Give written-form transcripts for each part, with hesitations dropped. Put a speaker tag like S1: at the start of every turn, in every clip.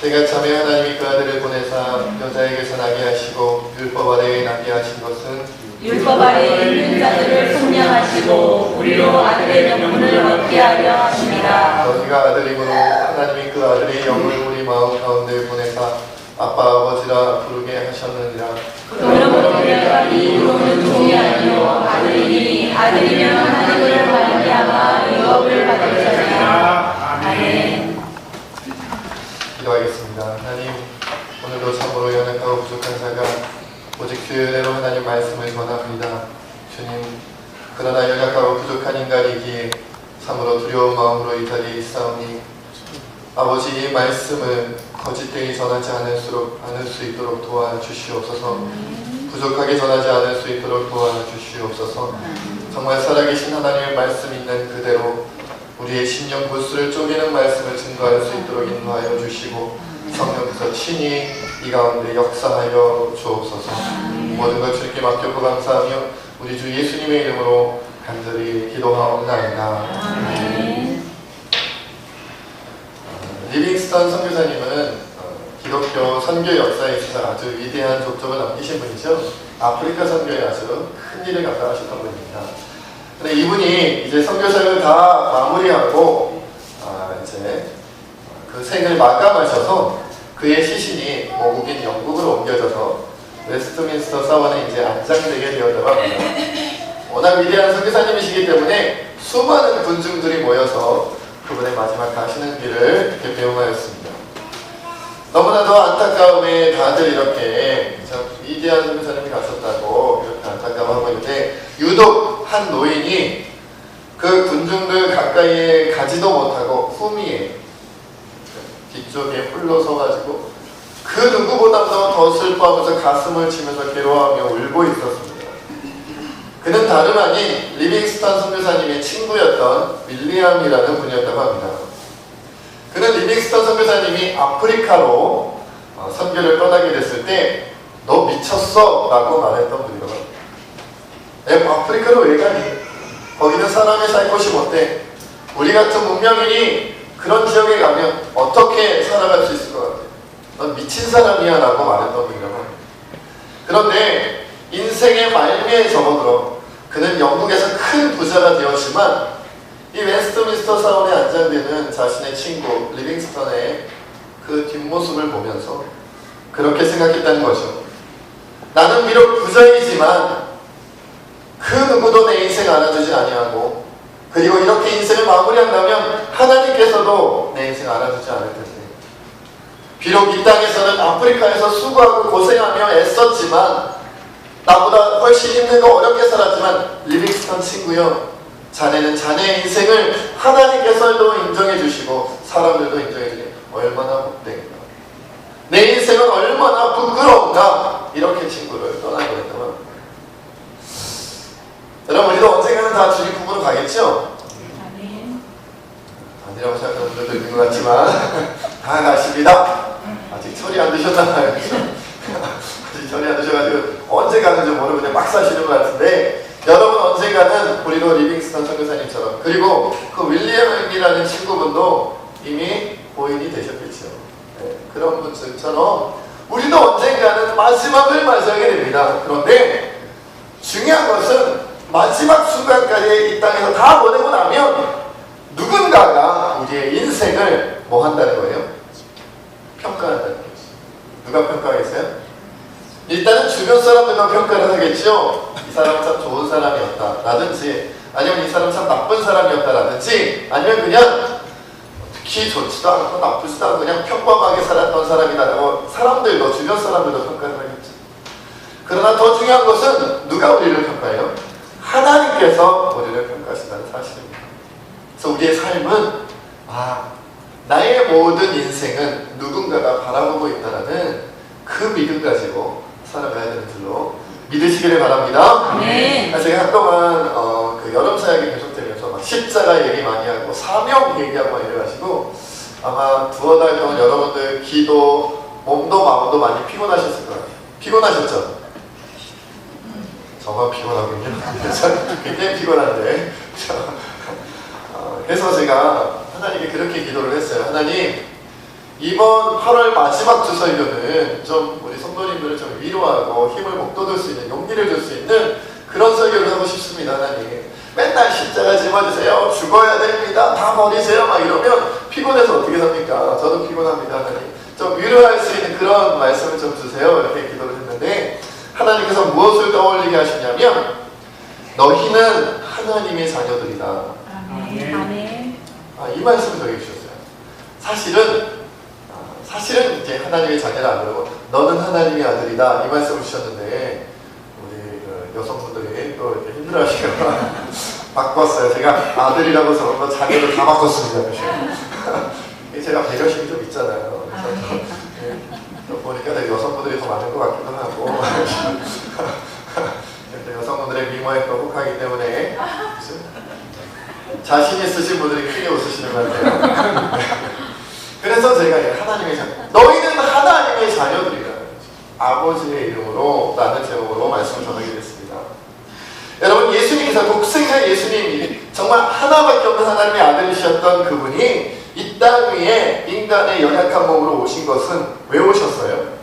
S1: 때가 참에 하나님이 그 아들을 보내사 여자에게서 나게 하시고 율법 아래에 나게 하신 것은
S2: 율법 아래에 있는 자들을 속량하시고 우리로 아들의 명분을 얻게 하려 하십니다.
S1: 너희가 아들이므로 하나님이 그 아들의 영을 우리 마음 가운데 보내사 아빠 아버지라 부르게 하셨느니라.
S2: 그러므로 우리가 이 이름은 종이 아니요 아들이니 아들이면 하나님을 말미암아 율법을 받으셨으나. 아멘.
S1: 기도하겠습니다. 하나님, 오늘도 참으로 연약하고 부족한 자가 오직 주의 은혜로 하나님 말씀을 전합니다. 주님, 그러나 연약하고 부족한 인간이기에 참으로 두려운 마음으로 이 자리에 있사오니 아버지, 이 말씀을 거짓되이 전하지 않을 수 있도록 도와주시옵소서. 부족하게 전하지 않을 수 있도록 도와주시옵소서. 정말 살아계신 하나님의 말씀 있는 그대로 우리의 심령 구수를 쪼개는 말씀을 증거할 수 있도록 인도하여 주시고 성령께서 친히 이 가운데 역사하여 주옵소서. 모든 것 주님께 맡겼고 감사하며 우리 주 예수님의 이름으로 간절히 기도하옵나이다. 리빙스턴 선교사님은 기독교 선교 역사에 있어서 아주 위대한 족적을 남기신 분이죠. 아프리카 선교에 아주 큰 일을 감당하셨던 분입니다. 근데 이분이 이제 선교사를 다 마무리하고 이제 그 생을 마감하셔서 그의 시신이 모국인 영국으로 옮겨져서 웨스트민스터 사원에 이제 안장되게 되었다고 합니다. 워낙 위대한 선교사님이시기 때문에 수많은 군중들이 모여서 그분의 마지막 가시는 길을 이렇게 배웅하였습니다. 너무나도 안타까움에 다들 이렇게 참 위대한 선교사님이 가셨다고 이렇게 안타까워하고 있는데 유독 한 노인이 그 군중들 가까이에 가지도 못하고 후미에 뒤쪽에 홀로 서가지고 그 누구보다도 더 슬퍼하면서 가슴을 치면서 괴로워하며 울고 있었습니다. 그는 다름 아닌 리빙스턴 선교사님의 친구였던 윌리엄이라는 분이었다고 합니다. 그는 리빙스턴 선교사님이 아프리카로 선교를 떠나게 됐을 때 너 미쳤어 라고 말했던 분이라고 합니다. 아프리카로 왜 가니? 거기는 사람이 살 곳이 못돼. 우리 같은 문명인이 그런 지역에 가면 어떻게 살아갈 수 있을 것 같아? 넌 미친 사람이야 라고 말했던 분이라고 합니다. 그런데 인생의 말미에 접어들어 그는 영국에서 큰 부자가 되었지만 이 웨스트민스터 사원에 안장되는 자신의 친구 리빙스턴의 그 뒷모습을 보면서 그렇게 생각했다는 거죠. 나는 비록 부자이지만 그 누구도 내 인생 알아주지 아니하고 그리고 이렇게 인생을 마무리한다면 하나님께서도 내 인생 알아주지 않을 텐데 비록 이 땅에서는 아프리카에서 수고하고 고생하며 애썼지만 나보다 훨씬 힘들고 어렵게 살았지만 리빙스턴 친구여, 자네는 자네의 인생을 하나님께서도 인정해 주시고 사람들도 인정해 주니 얼마나 못되겠나, 내 인생은 얼마나 부끄러운가, 이렇게 친구를 떠나게 됐다고 합니다. 여러분, 우리도 언젠가는 다 주님 품으로 가겠죠? 아니라고 생각하는 분들도 있는 것 같지만 다 가십니다. 아직 철이 안 드셨나봐요. 아직 철이 안 드셔가지고 언제 가는지 모르고 그냥 막 사시는 것 같은데, 여러분 언젠가는 우리도 리빙스턴 선교사님처럼, 그리고 그 윌리엄이라는 친구분도 이미 고인이 되셨겠죠. 네, 그런 분들처럼 우리도 언젠가는 마지막을 맞이하게 됩니다. 그런데 중요한 것은 마지막 순간까지 이 땅에서 다 보내고 나면 누군가가 우리의 인생을 뭐 한다는 거예요? 평가한다는 거죠. 누가 평가하겠어요? 일단은 주변 사람들만 평가를 하겠죠. 이 사람 참 좋은 사람이었다 라든지, 아니면 이 사람 참 나쁜 사람이었다 라든지, 아니면 그냥 특히 좋지도 않고 나쁘지도 않고 그냥 평범하게 살았던 사람이다라고 사람들도, 주변 사람들도 평가를 하겠죠. 그러나 더 중요한 것은 누가 우리를 평가해요? 하나님께서 우리를 평가하신다는 사실입니다. 그래서 우리의 삶은 나의 모든 인생은 누군가가 바라보고 있다라는 그 믿음 가지고 살아가야 되는 줄로 믿으시기를 바랍니다.
S2: 네.
S1: 제가 한동안 그 여름 사역이 계속되면서 막 십자가 얘기 많이 하고 사명 얘기하고 막 이래가지고 아마 두어 달 동안 여러분들 기도, 몸도 마음도 많이 피곤하셨을 거예요. 피곤하셨죠? 저만 피곤하군요. 굉장히 피곤한데. 그래서 제가 하나님께 그렇게 기도를 했어요. 하나님, 이번 8월 마지막 주 설교는 좀 우리 성도님들을 좀 위로하고 힘을 북돋을 수 있는, 용기를 줄 수 있는 그런 설교를 하고 싶습니다. 하나님, 맨날 십자가 짊어지세요, 죽어야 됩니다, 다 버리세요 막 이러면 피곤해서 어떻게 삽니까? 저도 피곤합니다. 하나님, 좀 위로할 수 있는 그런 말씀을 좀 주세요. 이렇게 기도를 했는데 하나님께서 무엇을 떠올리게 하시냐면, 너희는 하나님의 자녀들이다.
S2: 아멘.
S1: 이 말씀을 저에게 주셨어요. 사실은 이제 하나님의 자녀라 안 그러고 너는 하나님의 아들이다 이 말씀을 주셨는데, 우리 그 여성분들이 또 이렇게 힘들어하시니까 바꿨어요. 제가 아들이라고 적은 자녀를 다 바꿨습니다. 제가 배려심이 좀 있잖아요. 그래서 또 보니까 여성분들이 더 많은 것 같기도 하고 여성분들의 미모에 또 혹하기 때문에 자신 있으신 분들이 크게 웃으시는 것 같아요. 그래서 제가 하나님의 자녀, 너희는 하나님의 자녀들이라, 아버지의 이름으로 라는 제목으로 말씀을 전하게 됐습니다. 여러분, 예수님께서 독생자 예수님이 정말 하나밖에 없는 하나님의 아들이셨던 그분이 이 땅 위에 인간의 연약한 몸으로 오신 것은 왜 오셨어요?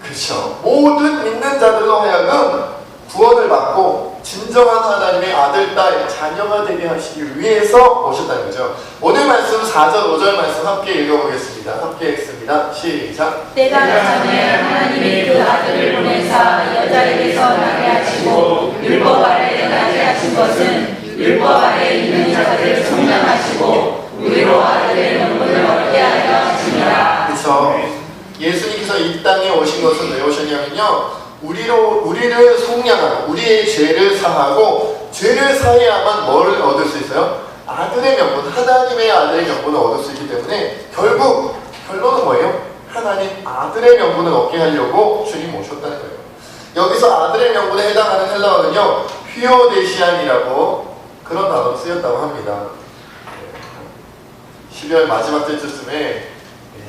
S1: 그렇죠. 모든 믿는 자들로 하여금 구원을 받고 진정한 하나님의 아들, 딸, 자녀가 되게 하시기 위해서 오셨다는 거죠. 오늘 말씀 4절, 5절 말씀 함께 읽어보겠습니다. 함께 읽습니다. 시작.
S2: 때가 차면 하나님이 그 아들을 보내사 여자에게서 나게 하시고 율법 아래에 나게 하신 것은 율법 아래에 있는 자들을 성량하시고 우리로 아들의 명분을 얻게 하려 하시니라.
S1: 그렇죠. 예수님께서 이 땅에 오신 것은 왜 오셨냐면요, 우리를 속량하고 우리의 죄를 사하고, 죄를 사해야만 뭐를 얻을 수 있어요? 아들의 명분, 하나님의 아들의 명분을 얻을 수 있기 때문에 결론은 뭐예요? 하나님 아들의 명분을 얻게 하려고 주님 오셨다는 거예요. 여기서 아들의 명분에 해당하는 헬라어는요, 휘오데시안이라고 그런 단어로 쓰였다고 합니다. 12월 마지막 때쯤에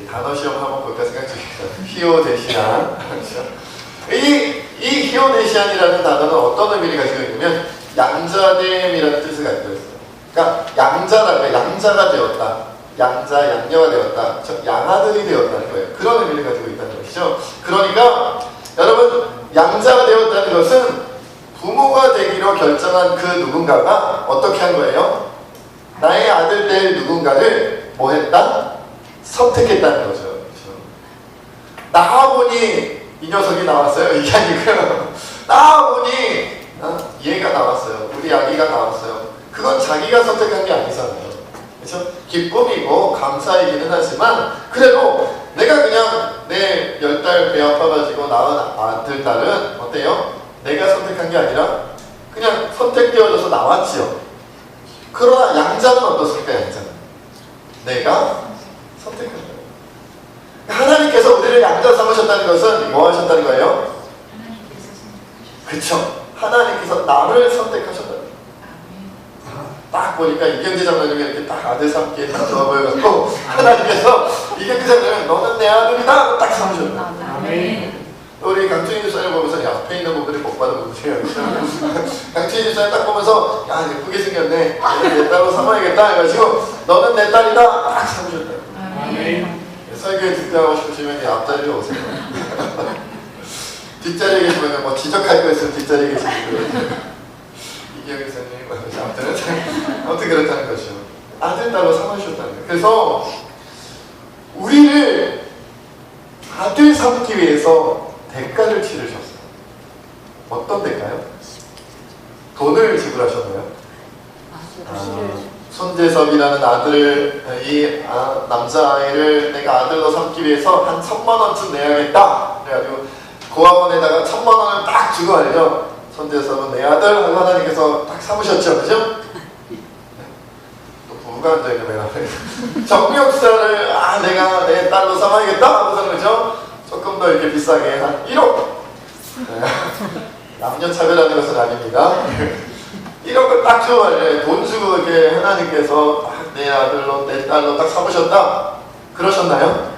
S1: 단어 시험 한번 볼까 생각 중입니다. 휘오데시안. 이 히오데시안이라는 단어는 어떤 의미를 가지고 있냐면, 양자됨이라는 뜻을 가지고 있어요. 그러니까 양자가 되었다, 양녀가 되었다, 양아들이 되었다는 거예요. 그런 의미를 가지고 있다는 것이죠. 그러니까 여러분, 양자가 되었다는 것은 부모가 되기로 결정한 그 누군가가 어떻게 한 거예요? 나의 아들 될 누군가를 뭐 했다? 선택했다는 거죠. 그렇죠? 나와보니 이 녀석이 나왔어요. 이게 아니고요. 나와보니 얘가 나왔어요. 우리 아기가 나왔어요. 그건 자기가 선택한 게 아니잖아요. 그렇죠? 기쁨이고 감사이기는 하지만, 그래도 내가 그냥 내 10달 배 아파가지고 낳은 아들, 딸은 어때요? 내가 선택한 게 아니라 그냥 선택되어져서 나왔지요. 그러나 양자는 어떻습니까? 양자는 내가 선택한 거예요. 하나님께서 우리를 양자 삼으셨다는 것은 뭐 하셨다는 거예요? 그쵸. 하나님께서 나를 선택하셨다는 거예요. 딱 보니까 이경재 장로님이 이렇게 딱 아들 삼기에 딱 좋아 보여갖고 하나님께서 이경재 장로님 너는 내 아들이다 딱 삼으셨다. 우리 강춘희 집사님 보면서, 야, 앞에 있는 분들이 복 받은 분들이에요. 강춘희 집사님 딱 보면서, 야, 예쁘게 생겼네, 내 딸로 삼아야겠다 해가지고 너는 내 딸이다 딱 삼으셨다. 설교에 득대하고 싶으시면 앞자리로 오세요. 뒷자리에 계시면 뭐 지적할 거 있으면 뒷자리에 계시면 이기영 교수님 아무튼 그렇다는 것이죠. 아들, 딸로 삼으셨다는 거예요. 그래서 우리를 아들 삼기 위해서 대가를 치르셨어요. 어떤 대가요? 돈을 지불하셨나요? 손재섭이라는 아들을, 남자아이를 내가 아들로 삼기 위해서 한 1,000,000원쯤 내야겠다. 그래가지고 고아원에다가 1,000,000원을 딱 주고 말이죠. 손재섭은 내 아들 하고 하나님께서 딱 삼으셨죠. 그죠? 또 부부가 앉아있는 정력사를 내가 내 딸로 삼아야겠다 하고서는, 그죠? 조금 더 이렇게 비싸게 한 1억. 남녀 차별하는 것은 아닙니다. 1억을 딱 주고 돈 주고 이렇게 하나님께서 딱 내 아들로 내 딸로 딱 삼으셨다 그러셨나요?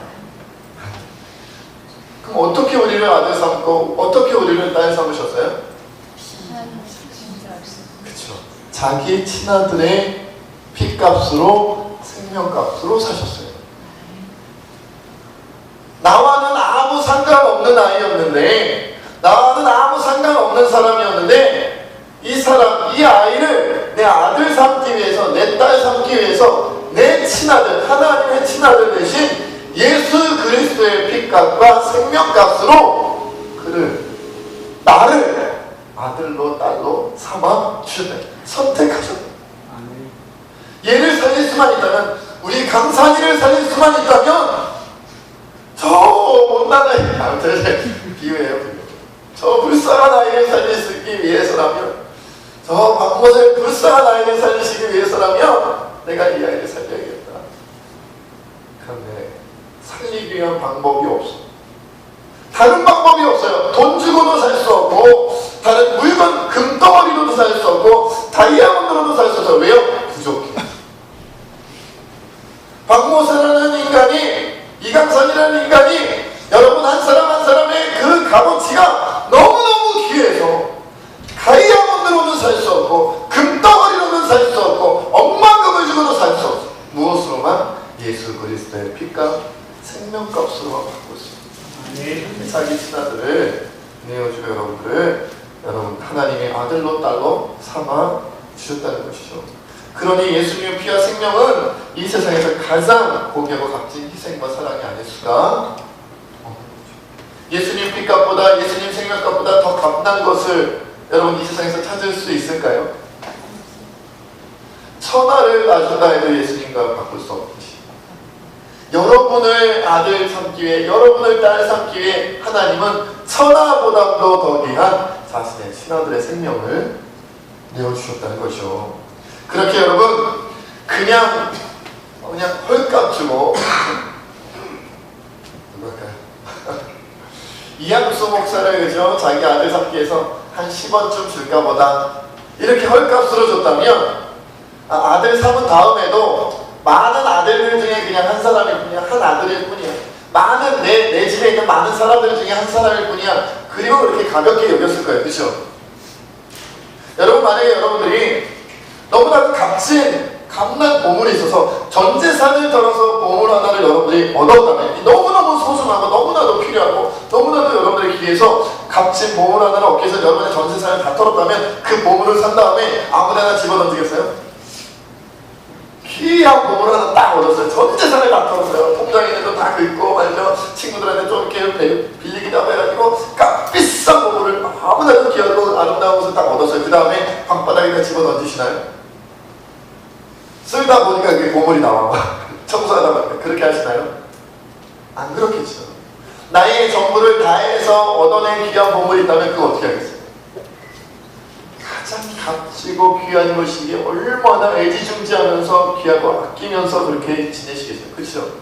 S1: 그럼 어떻게 우리를 아들 삼고 어떻게 우리를 딸 삼으셨어요? 그쵸. 자기 친아들의 피값으로 생명값으로 사셨어요. 작은 아이였는데, 나와는 아무 상관없는 사람이었는데, 이 사람, 이 아이를 내 아들 삼기 위해서, 내 딸 삼기 위해서 내 친아들, 하나님의 친아들 대신 예수 그리스도의 피값과 생명값으로 나를 아들로 딸로 삼아 주셨다. 선택하셨다. 얘를 살릴 수만 있다면, 우리 강산이를 살릴 수만 있다면, 저 못난 아이, 아무튼 비유예요. 저 불쌍한 아이를 살리기 위해서라면, 저 박모세 불쌍한 아이를 살리시기 위해서라면 내가 이 아이를 살려야겠다. 그런데 살리기 위한 방법이 없어. 다른 방법이 없어요. 돈 주고도 살 수 없고, 다른 물건, 금덩어리로도 살 수 없고, 다이아몬드로도 살 수 없어요. 왜요? 부족해. 박모세라는 인간이, 이강선이라는 인간이, 여러분 한 사람 한 사람의 그 값어치가 너무너무 귀해서 다이아몬드로도 살 수 없고, 금덩어리로도 살 수 없고, 억만금을 주고도 살 수 없어. 무엇으로만? 예수 그리스도의 피값, 생명값으로만 받고 있습니다. 자기 친아들을 내어주고 여러분 하나님의 아들로 딸로 삼아 주셨다는 것이죠. 그러니 예수님의 피와 생명은 이 세상에서 가장 고귀하고 값진 희생과 사랑이 아닐 수가 없는 거죠. 예수님 피값보다, 예수님 생명값보다 더 값난 것을 여러분 이 세상에서 찾을 수 있을까요? 천하를 놔준다 해도 예수님과 바꿀 수 없듯이, 여러분을 아들 삼기 위해, 여러분을 딸 삼기 위해 하나님은 천하보다도 더 귀한 자신의 친아들의 생명을 내어주셨다는 것이죠. 그렇게 여러분 그냥 헐값 주고 누굴까요? 이양수 목사를 그죠? 자기 아들 삼기 위해서 한 10원쯤 줄까 보다 이렇게 헐값으로 줬다면, 아들 삼은 다음에도 많은 아들들 중에 그냥 한 사람일 뿐이야. 한 아들일 뿐이야. 많은 내 집에 있는 많은 사람들 중에 한 사람일 뿐이야. 그리고 그렇게 가볍게 여겼을 거예요. 그렇죠? 여러분, 만약에 여러분들이 너무나도 값난 보물이 있어서 전 재산을 털어서 보물 하나를 여러분들이 얻었다면, 너무너무 소중하고 너무나도 필요하고 너무나도 여러분들이 귀해서 값진 보물 하나를 얻기 위해서 여러분의 전 재산을 다 털었다면, 그 보물을 산 다음에 아무데나 집어던지겠어요? 귀한 보물 하나 딱 얻었어요. 전 재산을 다 털었어요. 통장에 있는 거 다 긁고 말이죠. 친구들한테 좀 이렇게 빌리기도 해가지고 비싼 보물을 아무나도 귀하고 아름다운 것을 딱 얻었어요. 그 다음에 방바닥에다 집어던지시나요? 쓰다 보니까 그게 보물이 나와. 청소하다 보니까. 그렇게 하시나요? 안 그렇겠죠. 나의 전부를 다해서 얻어낸 귀한 보물이 있다면 그거 어떻게 하겠어요? 가장 값지고 귀한 것이기에 얼마나 애지중지하면서 귀하고 아끼면서 그렇게 지내시겠어요. 그렇죠?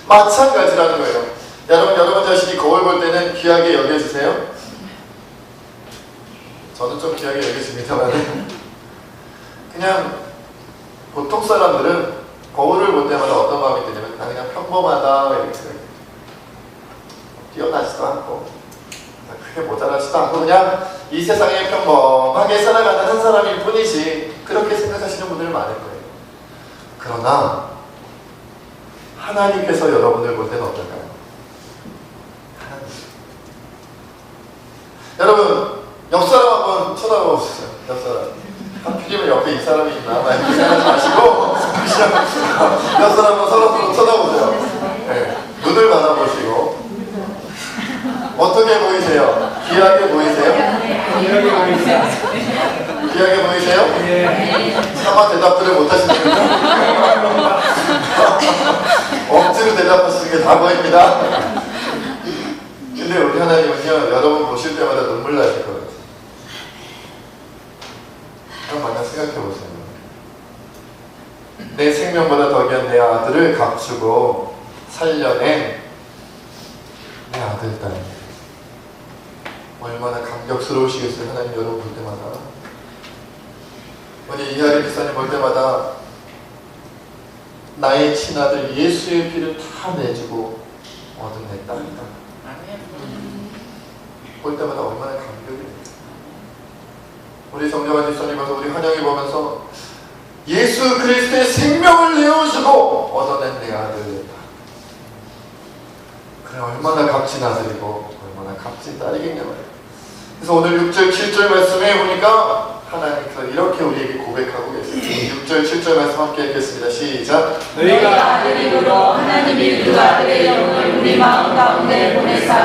S1: 마찬가지라는 거예요. 여러분 자신이 거울 볼 때는 귀하게 여겨지세요? 저는 좀 귀하게 여겨집니다만 그냥 보통 사람들은 거울을 볼 때마다 어떤 마음이 드냐면, 그냥 평범하다 이렇게 생각해요. 뛰어나지도 않고 크게 모자라지도 않고 그냥 이 세상에 평범하게 살아가는 한 사람일 뿐이지, 그렇게 생각하시는 분들 많을 거예요. 그러나 하나님께서 여러분을 볼 때는 어떨까요? 여러분, 옆 사람 한번 쳐다봐 보세요. 옆 사람. 하필이면 옆에 이 사람이 있나? 이렇게 생각하지 마시고 옆 사람 한번 서로 쳐다보세요. 네. 눈을 바라보시고. 어떻게 보이세요? 귀하게 보이세요? 귀하게 보이세요? 차마 대답들을 못하시는군요. 억지로 대답하시는 게 다 보입니다. 근데 우리 하나님은요, 여러분 보실 때마다 눈물 나실 것 같아요. 한번 생각해 보세요. 내 생명보다 더 귀한 내 아들을 값주고 살려낸 내 아들, 딸. 얼마나 감격스러우시겠어요, 하나님 여러분 볼 때마다. 우리 이하리 기사님 볼 때마다 나의 친아들 예수의 피를 다 내주고 얻은 내 딸이다. 볼 때마다 얼마나 감격이 돼요. 우리 정정한 집사님 와서 우리 환영해 보면서 예수 그리스도의 생명을 내어주고 얻어낸 내 아들이다. 그래, 얼마나 값진 아들이고 값진 딸이겠냐 말이에요. 그래서 오늘 6절, 7절 말씀에 보니까 하나님께서 이렇게 우리에게 고백하고 계세요. 6절, 7절 말씀 함께 읽겠습니다. 시작.
S2: 너희가 아들이므로 하나님이 그 아들의 영을 우리 마음 가운데 보내사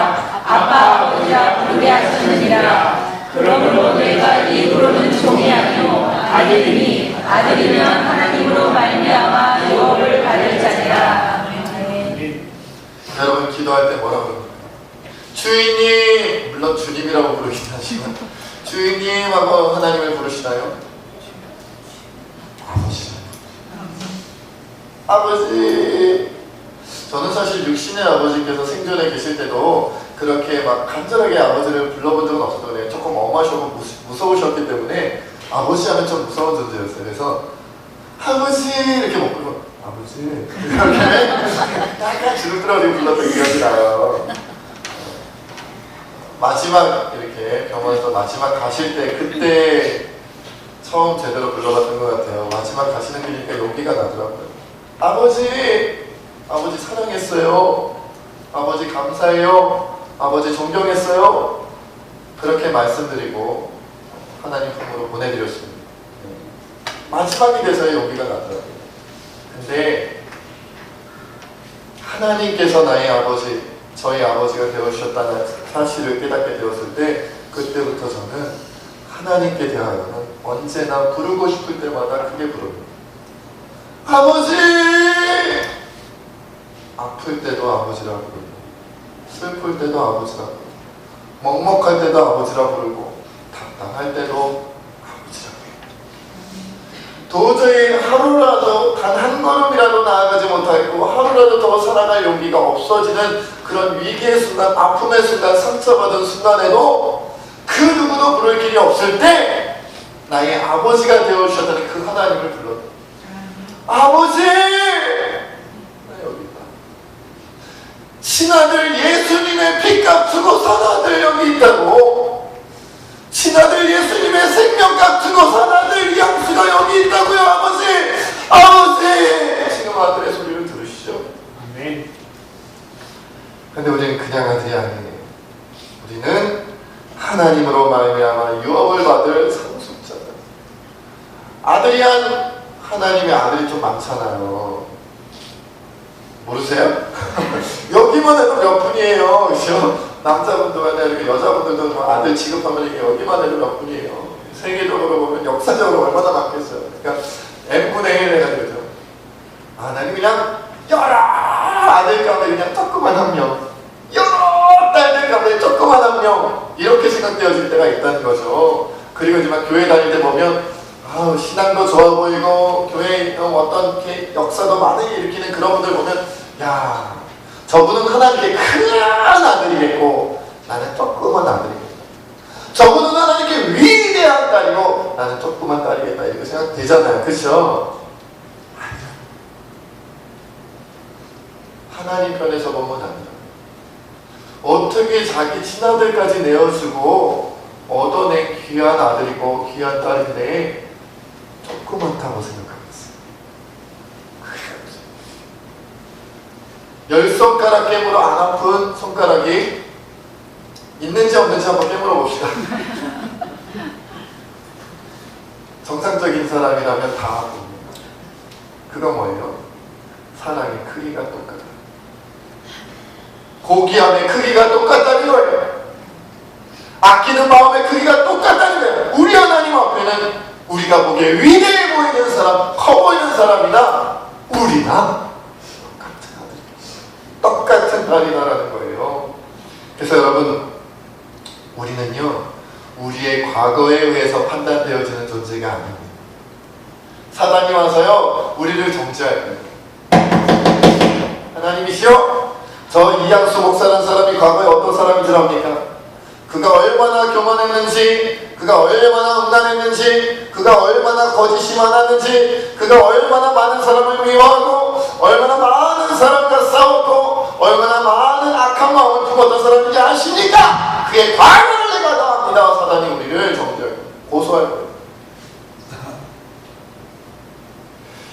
S2: 아빠 아버지라 부르게 하셨느니라. 그러므로 너희가 이 부르는 종이 아니요 아들이니 아들이면 하나님으로 말미암아 유업을 받을 자니라.
S1: 여러분 기도할 때 뭐라고 합니까? 주인님, 물론 주님이라고 부르긴 하지만 주인님 하고 하나님을 부르시나요? 아버지. 아버지. 저는 사실 육신의 아버지께서 생전에 계실 때도 그렇게 막 간절하게 아버지를 불러본 적은 없었는데 조금 엄하시고 무서우셨기 때문에 아버지 하면 좀 무서운 존재였어요. 그래서 아버지 이렇게 못 부르고 아버지 이렇게 약간 주눅들어지고 불렀던 기억이 나요. 마지막 이렇게 병원에서 마지막 가실 때 그때 처음 제대로 불러봤던 것 같아요. 마지막 가시는 길이니까 용기가 나더라고요. 아버지! 아버지 사랑했어요. 아버지 감사해요. 아버지 존경했어요. 그렇게 말씀드리고 하나님 품으로 보내드렸습니다. 마지막이 돼서의 용기가 나더라고요. 근데 하나님께서 나의 아버지, 저희 아버지가 되어주셨다는 사실을 깨닫게 되었을 때 그때부터 저는 하나님께 대하여는 언제나 부르고 싶을 때마다 크게 부릅니다. 아버지! 아플 때도 아버지라 부르고 슬플 때도 아버지라 부르고 먹먹할 때도 아버지라 부르고 답답할 때도 아버지라 부르고 도저히 하루라도 단 한 걸음이라도 나아가지 못하고 하루라도 더 살아갈 용기가 없어지는 그런 위기의 순간, 아픔의 순간, 상처받은 순간에도 그 누구도 부를 길이 없을 때 나의 아버지가 되어주셨다는 그 하나님을 불렀다. 아버지! 나 여기 있다. 친아들 예수님의 피값 주고 산 아들 여기 있다고. 친아들 예수님의 생명값 주고 산 아들 양수가 여기 있다고요. 아버지! 아버지! 지금 아들의 소리를 들으시죠?
S3: 아멘.
S1: 근데 우리는 그냥 아들이 아니에요. 우리는 하나님으로 말미암아 유업을 받을 상속자다. 아들이한 하나님의 아들이 좀 많잖아요. 모르세요? 여기만 해도 몇 분이에요. 그죠? 남자분도 아니라 이렇게 여자분들도 뭐 아들 취급하면 이게 여기만 해도 몇 분이에요. 세계적으로 보면 역사적으로 얼마나 많겠어요. 그러니까 n분의 1 해가지고 하나님 그냥 여러 아들 가운데 그냥 조그만 한 명, 여러 딸들 가운데 조그만 한 명, 이렇게 생각되어질 때가 있다는 거죠. 그리고 이제 막 교회 다닐 때 보면 신앙도 좋아 보이고 교회에 어떤 역사도 많이 일으키는 그런 분들 보면 야, 저분은 하나님께 큰 아들이겠고 나는 조그만 아들이겠다. 저분은 하나님께 위대한 딸이고 나는 조그만 딸이겠다. 이렇게 생각되잖아요. 그렇죠? 하나님 편에서 보면 아니라 어떻게 자기 친아들까지 내어주고 얻어낸 귀한 아들이고 귀한 딸인데 조그맣다고 생각하겠어요. 열 손가락 깨물어 안 아픈 손가락이 있는지 없는지 한번 깨물어 봅시다. 정상적인 사람이라면 다 아픕니다. 그건 뭐예요? 사랑의 크기가 똑같아요. 고귀함의 크기가 똑같다는 거예요. 아끼는 마음의 크기가 똑같다는 거예요. 우리 하나님 앞에는 우리가 보기에 위대해 보이는 사람, 커 보이는 사람이나 우리나 똑같은 딸이다라는 거예요. 그래서 여러분, 우리는요 우리의 과거에 의해서 판단되어지는 존재가 아닙니다. 사단이 와서요 우리를 정죄할 거예요. 하나님이시여, 저 이양수 목사라는 사람이 과거에 어떤 사람인 줄 압니까? 그가 얼마나 교만했는지, 그가 얼마나 음란했는지, 그가 얼마나 거짓이 많았는지, 그가 얼마나 많은 사람을 미워하고 얼마나 많은 사람과 싸웠고 얼마나 많은 악한 마음을 품었던 사람인지 아십니까? 그의 과거를 내가 다 압니다. 사단이 우리를 정죄할 거예요. 고소할 거예요.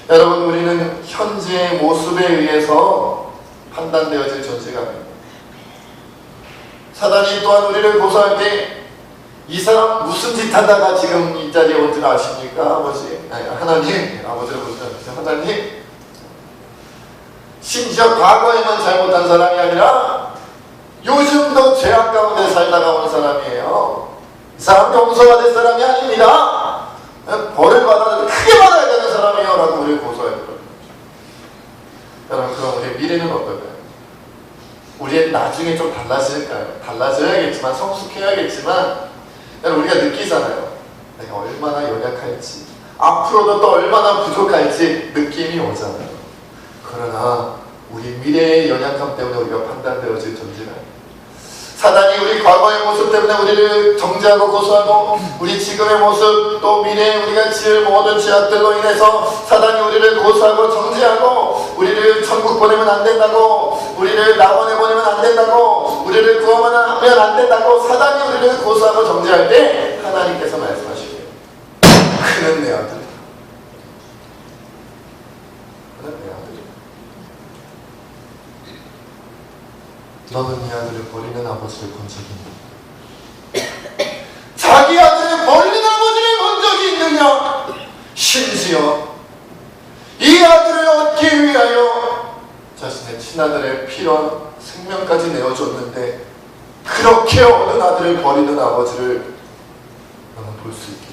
S1: 여러분, 우리는 현재의 모습에 의해서 판단되어질 존재가 아닙니다. 사단이 또한 우리를 고소할 때 이 사람 무슨 짓 하다가 지금 이 자리에 온 줄 아십니까? 아버지, 아니, 하나님, 아버지를 보시면서 하나님, 심지어 과거에만 잘못한 사람이 아니라 요즘도 죄악 가운데 살다가 온 사람이에요. 이 사람 용서가 될 사람이 아닙니다. 벌을 받아야 크게 받아야 되는 사람이에요 라고 우리를 고소해요. 여러분, 그럼 우리의 미래는 어떨까요? 우리의 나중에 좀 달라질까요? 달라져야겠지만, 성숙해야겠지만, 여러분, 우리가 느끼잖아요. 내가 얼마나 연약할지, 앞으로도 또 얼마나 부족할지 느낌이 오잖아요. 그러나 우리 미래의 연약함 때문에 우리가 판단되어질 존재가 사단이 우리 과거의 모습 때문에 우리를 정죄하고 고소하고 우리 지금의 모습 또 미래에 우리가 지을 모든 죄악들로 인해서 사단이 우리를 고소하고 정죄하고 우리를 천국 보내면 안 된다고 우리를 낙원에 보내면 안 된다고 우리를 구원하면 안 된다고 사단이 우리를 고소하고 정죄할 때 하나님께서 말씀하시게요. 그는 내 아들, 그는 내 아들, 너는 이 아들을 버리는 아버지를 본 적이 있느냐? 자기 아들을 버리는 아버지를 본 적이 있느냐? 심지어 이 아들을 얻기 위하여 자신의 친아들의 피로 생명까지 내어줬는데 그렇게 얻은 아들을 버리는 아버지를 너는 볼 수 있게.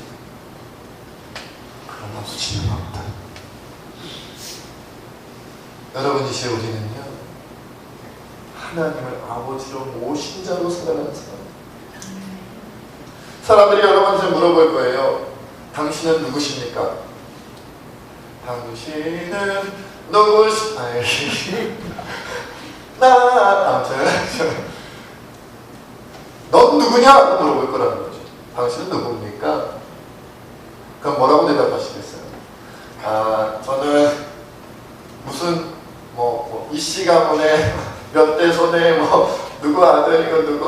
S1: 그런 아버지는 없다. 여러분, 이제 우리는요 하나님을 아버지로 모신 자로 살아가는 사람. 사람들이 여러분한테 물어볼 거예요. 당신은 누구십니까? 당신은 누구시? 아무튼 넌 누구냐? 물어볼 거라는 거죠. 당신은 누굽니까? 그럼 뭐라고 대답하시겠어요? 저는 무슨 이씨 가문에 몇 대 손에 누구 아들이고 누가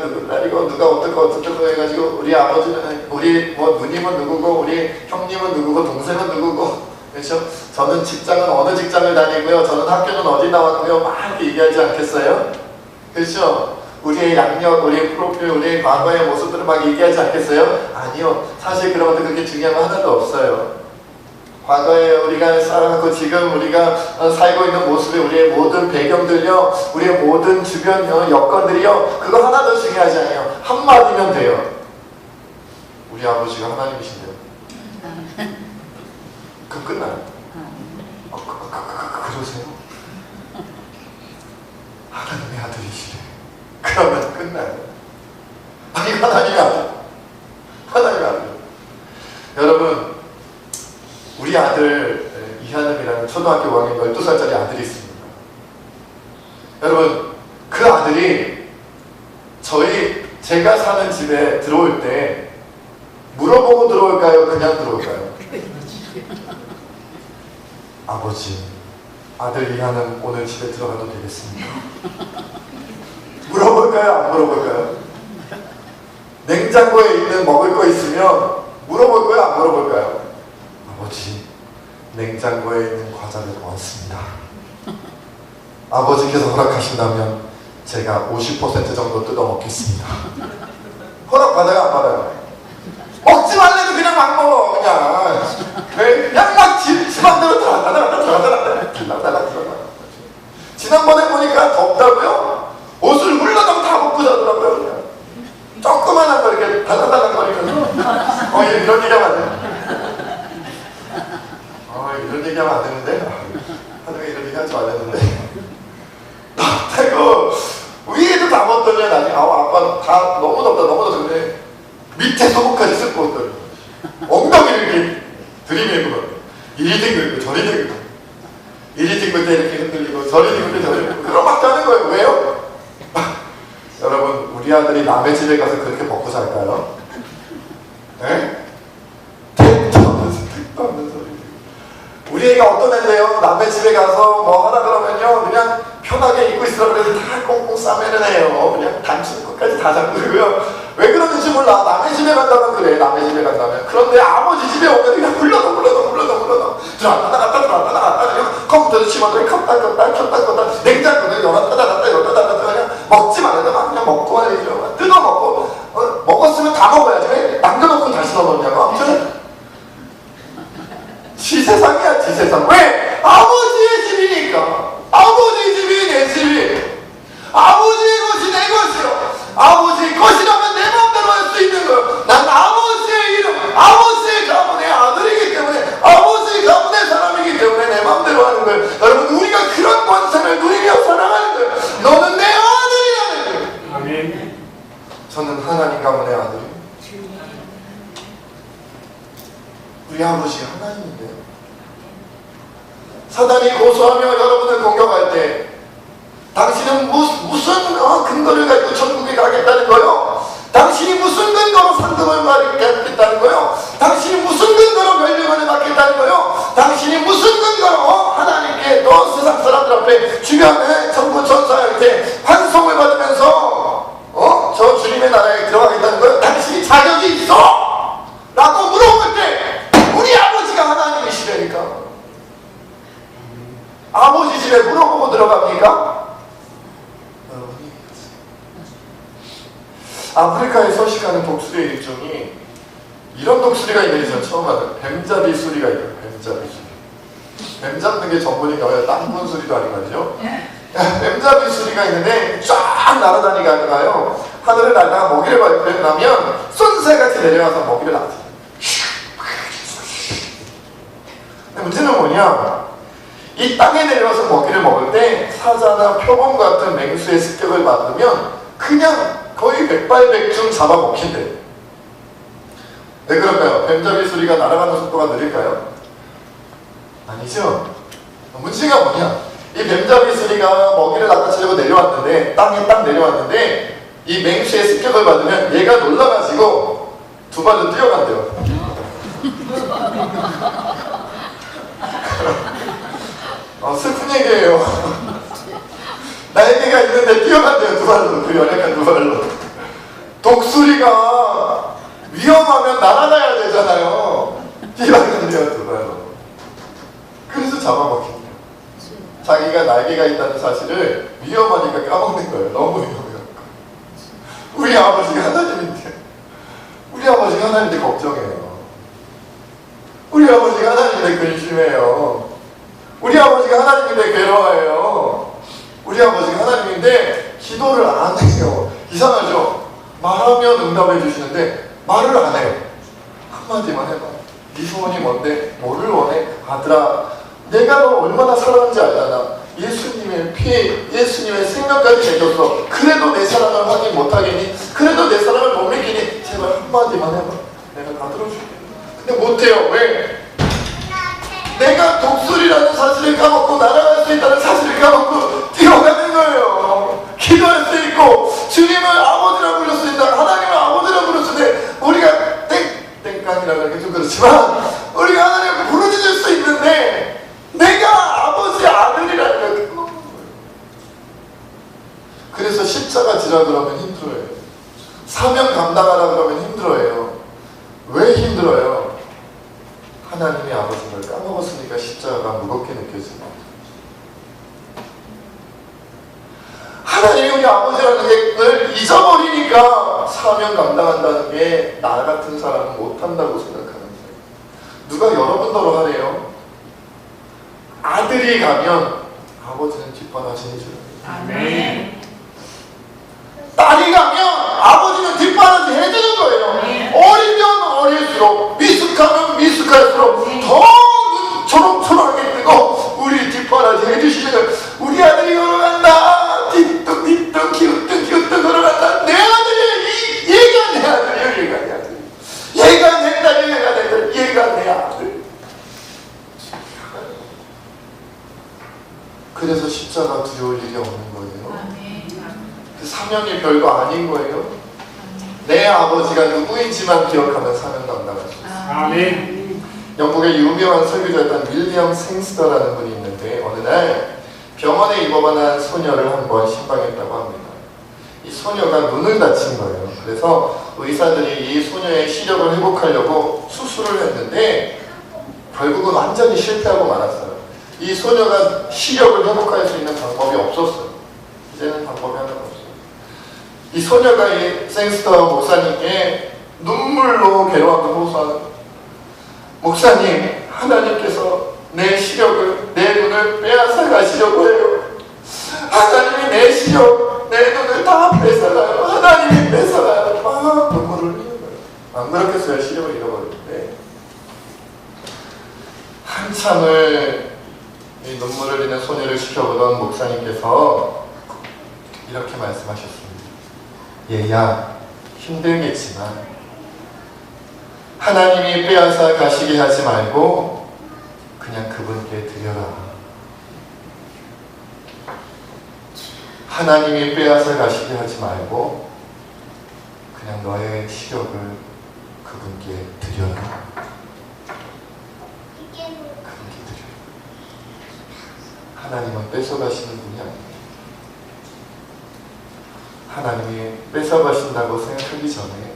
S1: 누구 딸이고 누가 어떻고 해가지고 우리 아버지는 우리 누님은 누구고 우리 형님은 누구고 동생은 누구고 그렇죠? 저는 직장은 어느 직장을 다니고요. 저는 학교는 어디 나왔고요. 막 이렇게 얘기하지 않겠어요? 그렇죠? 우리의 양력, 우리의 프로필, 우리의 과거의 모습들을 막 얘기하지 않겠어요? 아니요. 사실 그런 것도 그렇게 중요한 거 하나도 없어요. 과거에 우리가 살아가고 지금 우리가 살고 있는 모습이 우리의 모든 배경들요, 우리의 모든 주변 여건들이요, 그거 하나도 중요하지 않아요. 한마디면 돼요. 우리 아버지가 하나님이신데요. 그럼 끝나요. 그러세요? 하나님의 아들이시래. 그러면 끝나요. 아니, 하나님의 아들. 하나님의 아들. 여러분, 우리 아들 이하늘이라는 초등학교 5학년 12살짜리 아들이 있습니다. 여러분, 그 아들이 제가 사는 집에 들어올 때 물어보고 들어올까요? 그냥 들어올까요? 아버지, 아들 이하는 오늘 집에 들어가도 되겠습니까? 물어볼까요? 안 물어볼까요? 냉장고에 있는 먹을 거 있으면 물어볼까요? 안 물어볼까요? 아버지, 냉장고에 있는 과자를 넣었습니다. 아버지께서 허락하신다면 제가 50% 정도 뜯어 먹겠습니다. 허락 받아요? 안 받아요? 먹지 말래도 그냥 막 먹어. 그냥 막 집안대로 들어간다. 지난번에 보니까 덥다고요? 옷을 훌러덩 다 벗고 자더라고요. 그냥 조그만한 거 이렇게 달랑달랑 거리면서 이런 얘기하면 안 돼. 이런 얘기하면 안 되는데? 하늘에 이런 얘기 하지 말랬는데. 덥다고 위에도 다 벗더니 나중에 아빠 다 너무 덥다 근데 밑에 속옷까지 쓸고 옷더니 엉덩이를 이렇게 들이밀고 이리 뒹굴고 저리 뒹굴고 이리 뒹굴 때 이렇게 흔들리고 저리 뒹굴 때 저리 흔들리고 그거밖에 하는 거예요. 왜요? 여러분, 우리 아들이 남의 집에 가서 그렇게 벗고 살까요? 네? 택도 없는 소리. 우리 애가 어떤 애인데요? 남의 집에 가서 뭐 하다 그러면요, 그냥 편하게 입고 있으라고 그래서 다 꽁꽁 싸매는 애요. 그냥 단추 끝까지 다 잠그고요. 왜 그러는지 몰라. 남의 집에 간다면 그래. 남의 집에 간다면. 그런데 아버지 집에 오면 그냥 불러도 들어왔다 갔다 컴퓨터도 치마도 켰다 냉장고를 열었다 닫았다 그냥 먹지 말아도 막 그냥 먹고 이 세상. 왜? 아버지의 집이니까. 아버지 집이 내 집이. 아버지의 것이 내 것이요. 아버지의 것이라면 내 마음대로 할 수 있는 거예요. 난 아버지의 이름, 아버지의 가문의 아들이기 때문에, 아버지의 가문의 사람이기 때문에 내 마음대로 하는 거예요. 여러분, 우리가 그런 권세를 누리며 살아가는 거예요. 너는 내 아들이라는 거예요.
S3: 아멘.
S1: 저는 하나님 가문의 아들이에요. 우리 아버지가 하나님인데요. 사단이 고소하며 여러분을 공격할 때 당신은 무슨 근거를 가지고 천국에 가겠다는 거요? 당신이 무슨 근거로 상금을 받겠다는 거요? 당신이 무슨 근거로 권력을 받겠다는 거요? 당신이 무슨 근거로 하나님께 또 세상 사람들 앞에 주변에 전부 전사한테 환송을 받으면서 저 주님의 나라에 들어가겠다는 거요? 당신이 자격이 있어! 라고 물어볼 때 우리 아버지가 하나님이시라니까. 아버지 집에 물어보고 들어갑니까? 아프리카에 서식하는 독수리의 일종이 이런 독수리가 있는지 처음 알아요. 뱀잡이 수리가 있어요. 뱀잡이 수리. 뱀 잡는 게 전문인가 봐요. 땅본 수리도 아닌 말이죠. 뱀잡이 수리가 있는데 쫙 날아다니다가요. 하늘을 날다가 먹이를 발견하면 쏜새같이 내려와서 먹이를 놔둬요. 문제는 뭐냐? 이 땅에 내려와서 먹이를 먹을 때 사자나 표범 같은 맹수의 습격을 받으면 그냥 거의 백발백중 잡아먹힌대. 왜 그럴까요? 뱀잡이 수리가 날아가는 속도가 느릴까요? 아니죠. 문제가 뭐냐? 이 뱀잡이 수리가 먹이를 낚아채려고 내려왔는데, 땅에 딱 내려왔는데 이 맹수의 습격을 받으면 얘가 놀라가지고 두 발로 뛰어간대요. 슬픈 얘기예요. 날개가 있는데 뛰어간대요. 두 발로. 그 연약한 두 발로. 독수리가 위험하면 날아가야 되잖아요. 뛰어간대요. 두 발로. 그래서 잡아먹힌대요. 자기가 날개가 있다는 사실을 위험하니까 까먹는 거예요. 너무 위험해요. 우리 아버지가 하나님인데, 우리 아버지가 하나님인데 걱정해요. 우리 아버지가 하나님인데 근심해요. 우리 아버지가 하나님인데 괴로워해요. 우리 아버지가 하나님인데 기도를 안 해요. 이상하죠? 말하면 응답해 주시는데 말을 안 해요. 한마디만 해봐. 네 소원이 뭔데? 뭐를 원해? 아들아, 내가 너 얼마나 사랑하는지 알잖아. 예수님의 피, 예수님의 생명까지 내줬어. 그래도 내 사랑을 확인 못하겠니? 그래도 내 사랑을 못 믿겠니? 제발 한마디만 해봐. 내가 다 들어줄게. 근데 못해요. 왜? 내가 독수리라는 사실을 까먹고 날아갈 수 있다는 사실을 까먹고 뛰어가는 거예요. 기도할 수 있고 주님을 아버지라 부를 수 있다. 하나님을 아버지라 부를 수 있는데 우리가 땡깡이라고 하기 좀 그렇지만 우리가 하나님을 부르짖을 수 있는데 내가 아버지 아들이라는 거. 그래서 십자가 지라 그러면 힘들어요. 사명 감당하라 그러면 힘들어요. 왜 힘들어요? 하나님의 아버지를 까먹었으니까 십자가가 무겁게 느껴집니다. 하나님이 우리 아버지라는 걸 잊어버리니까 사명 감당한다는 게 나 같은 사람은 못한다고 생각하는 거예요. 누가 여러분더러 하래요? 아들이 가면 아버지는 뒷바라지 해줘요.
S2: 아멘.
S1: 딸이 가면 아버지는 뒷바라지 해주는 거예요. 어리면 어릴수록, 미숙하면 미숙할수록 더 눈 초롱초롱하게 뜨고 우리 뒷바라지 해주시는 거예요. 우리 아들이 걸어간다. 뒷뚱 기우뚱 걸어간다. 내 아들이야. 얘가 내 아들이야. 얘가 내 아들. 얘가 내 딸, 얘가 내 딸, 얘가 내 아들. 그래서 십자가 두려울 일이 없는 거예요. 그 사명이 별거 아닌 거예요. 내 아버지가 누구인지만 기억하면 사명 감당할 수 있어요.
S3: 아멘.
S1: 영국의 유명한 설교자였던 윌리엄 생스터라는 분이 있는데 어느 날 병원에 입원한 소녀를 한번 신방했다고 합니다. 이 소녀가 눈을 다친 거예요. 그래서 의사들이 이 소녀의 시력을 회복하려고 수술을 했는데 결국은 완전히 실패하고 말았어요. 이 소녀가 시력을 회복할 수 있는 방법이 없었어요. 이제는 방법이 하나가 없어요. 이 소녀가 이 생스터 목사님께 눈물로 괴로움을 호소하는 목사님, 하나님께서 내 시력을, 내 눈을 빼앗아 가시려고 해요. 하나님이 내 시력, 내 눈을 다 뺏어가요. 하나님이 뺏어가요. 막 눈물을 흘리는 거예요. 안 그렇겠어요? 시력을 잃어버리는데. 한참을 이 눈물을 흘리는 소녀를 지켜보던 목사님께서 이렇게 말씀하셨습니다. 얘야, 힘들겠지만 하나님이 빼앗아 가시게 하지 말고 그냥 그분께 드려라. 하나님이 빼앗아 가시게 하지 말고 그냥 너의 시력을 그분께 드려라. 그분께 드려라. 하나님은 뺏어가시는 분이 아닙니다. 하나님이 뺏어가신다고 생각하기 전에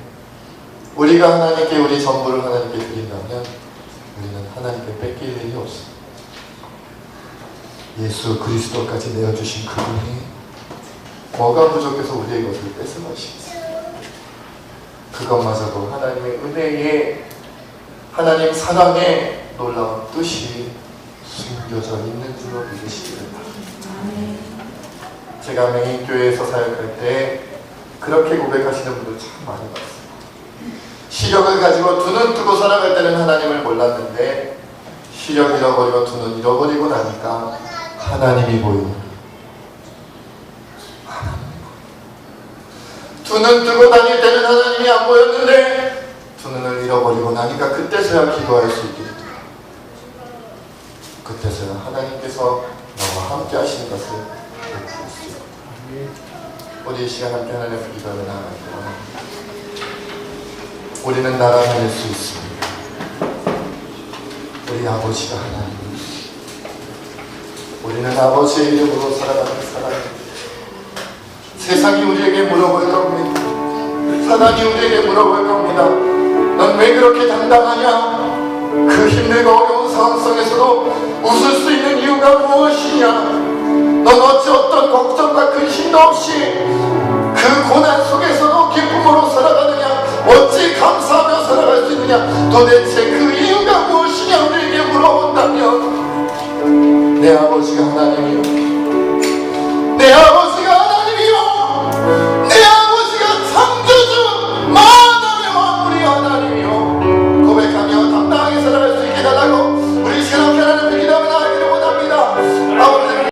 S1: 우리가 하나님께 우리 전부를 하나님께 드린다면 우리는 하나님께 뺏길 일이 없습니다. 예수 그리스도까지 내어주신 그분이 뭐가 부족해서 우리의 것을 뺏어가십니다. 그것마저도 하나님의 은혜에, 하나님 사랑에 놀라운 뜻이 숨겨져 있는 줄로 믿으시기를 바랍니다. 제가 맹인교회에서 사역할 때 그렇게 고백하시는 분들 참 많이 봤어요. 시력을 가지고 두 눈 뜨고 살아갈 때는 하나님을 몰랐는데 시력 잃어버리고 두 눈 잃어버리고 나니까 하나님이 보이는, 두 눈 뜨고 다닐 때는 하나님이 안 보였는데 두 눈을 잃어버리고 나니까 그때서야 기도할 수 있게 됩니다. 그때서야 하나님께서 나와 함께 하시는 것을 볼 수 있습니다. 우리 이 시간 함께 하나님 앞에 기도하며 나아갈게요. 우리는 날아다닐 수 있습니다. 우리 아버지가 하나님이시죠. 우리는 아버지의 이름으로 살아가는 사람입니다. 세상이 우리에게 물어볼 겁니다. 사단이 우리에게 물어볼 겁니다. 넌 왜 그렇게 당당하냐? 그 힘들고 어려운 상황 속에서도 웃을 수 있는 이유가 무엇이냐? 넌 어찌 어떤 걱정과 근심도 없이 그 고난 속에서도 기쁨으로 살아가느냐? 어찌 감사하며 살아갈 수 있느냐? 도대체 그 이유가 무엇이냐? 우리에게 물어본다면 내 아버지가 하나님이요